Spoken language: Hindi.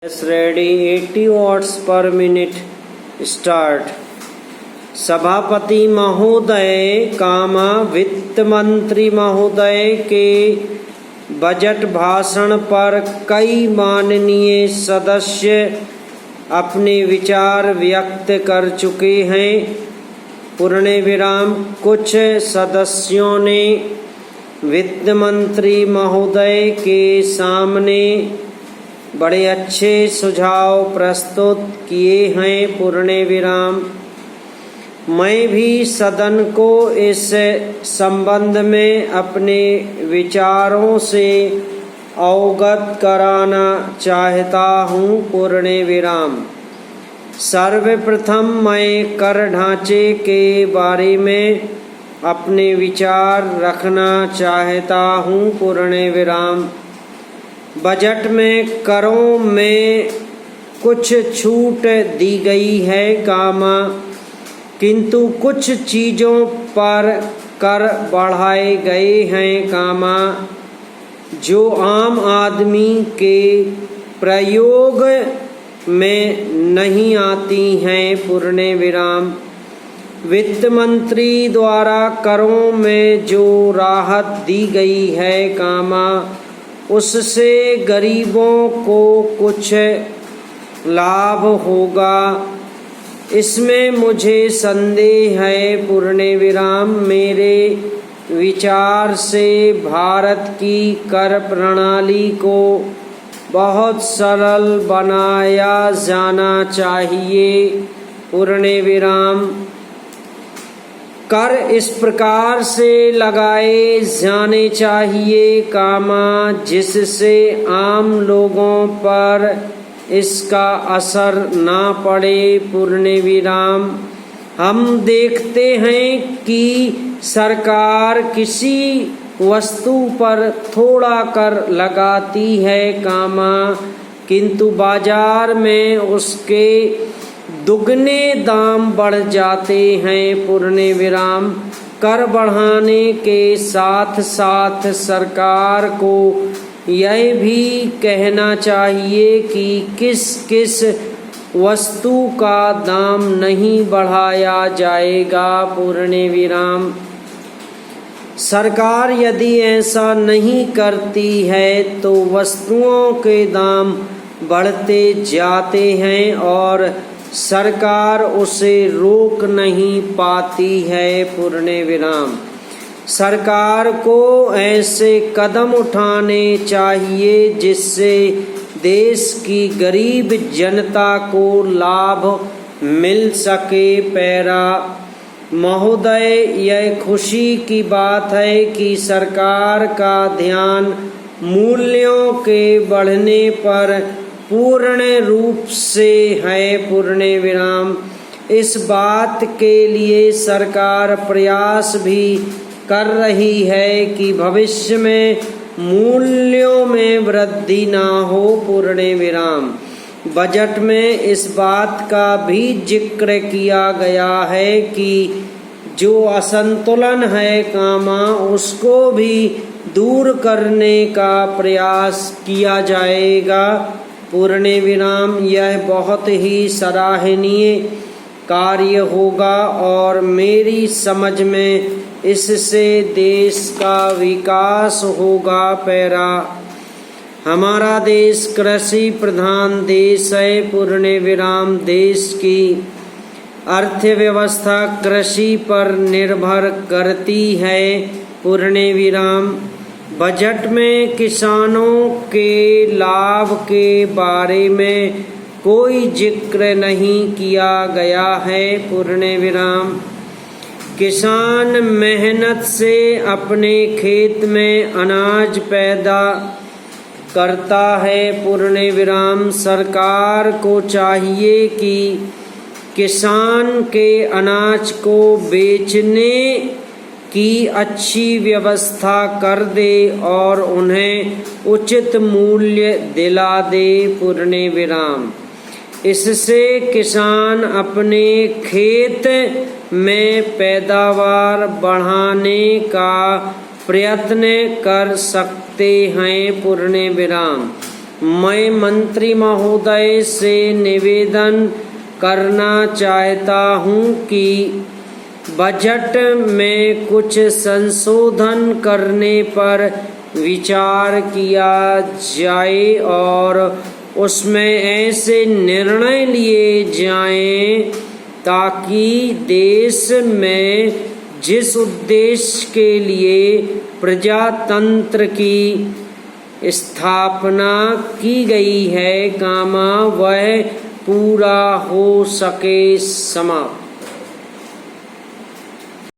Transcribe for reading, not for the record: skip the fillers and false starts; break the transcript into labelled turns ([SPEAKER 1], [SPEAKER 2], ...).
[SPEAKER 1] Yes, ready. 80 watts per minute. Start. सभापति महोदय वित्त मंत्री महोदय के बजट भाषण पर कई माननीय सदस्य अपने विचार व्यक्त कर चुके हैं। पूर्ण विराम। कुछ सदस्यों ने वित्त मंत्री महोदय के सामने बड़े अच्छे सुझाव प्रस्तुत किए हैं। पूर्ण विराम। मैं भी सदन को इस संबंध में अपने विचारों से अवगत कराना चाहता हूँ। पूर्ण विराम। सर्वप्रथम मैं कर ढांचे के बारे में अपने विचार रखना चाहता हूँ। पूर्ण विराम। बजट में करों में कुछ छूट दी गई है किंतु कुछ चीज़ों पर कर बढ़ाए गए हैं जो आम आदमी के प्रयोग में नहीं आती हैं। पूर्ण विराम। वित्त मंत्री द्वारा करों में जो राहत दी गई है उससे गरीबों को कुछ लाभ होगा, इसमें मुझे संदेह है। पूर्ण विराम। मेरे विचार से भारत की कर प्रणाली को बहुत सरल बनाया जाना चाहिए। पूर्ण विराम। कर इस प्रकार से लगाए जाने चाहिए जिससे आम लोगों पर इसका असर ना पड़े। पूर्ण विराम। हम देखते हैं कि सरकार किसी वस्तु पर थोड़ा कर लगाती है किंतु बाजार में उसके दुगने दाम बढ़ जाते हैं। पूर्ण विराम। कर बढ़ाने के साथ साथ सरकार को यह भी कहना चाहिए कि किस किस वस्तु का दाम नहीं बढ़ाया जाएगा। पूर्ण विराम। सरकार यदि ऐसा नहीं करती है तो वस्तुओं के दाम बढ़ते जाते हैं और सरकार उसे रोक नहीं पाती है। पूर्ण विराम। सरकार को ऐसे कदम उठाने चाहिए जिससे देश की गरीब जनता को लाभ मिल सके। पैरा महोदय, यह खुशी की बात है कि सरकार का ध्यान मूल्यों के बढ़ने पर पूर्ण रूप से है। पूर्ण विराम। इस बात के लिए सरकार प्रयास भी कर रही है कि भविष्य में मूल्यों में वृद्धि ना हो। पूर्ण विराम। बजट में इस बात का भी जिक्र किया गया है कि जो असंतुलन है उसको भी दूर करने का प्रयास किया जाएगा। पूर्ण विराम। यह बहुत ही सराहनीय कार्य होगा और मेरी समझ में इससे देश का विकास होगा। पैरा हमारा देश कृषि प्रधान देश है। पूर्ण विराम। देश की अर्थव्यवस्था कृषि पर निर्भर करती है। पूर्ण विराम। बजट में किसानों के लाभ के बारे में कोई जिक्र नहीं किया गया है। पूर्ण विराम। किसान मेहनत से अपने खेत में अनाज पैदा करता है। पूर्ण विराम। सरकार को चाहिए कि किसान के अनाज को बेचने की अच्छी व्यवस्था कर दे और उन्हें उचित मूल्य दिला दे। पूर्ण विराम। इससे किसान अपने खेत में पैदावार बढ़ाने का प्रयत्न कर सकते हैं। पूर्ण विराम। मैं मंत्री महोदय से निवेदन करना चाहता हूँ कि बजट में कुछ संशोधन करने पर विचार किया जाए और उसमें ऐसे निर्णय लिए जाएं ताकि देश में जिस उद्देश्य के लिए प्रजातंत्र की स्थापना की गई है वह पूरा हो सके। समाप्त।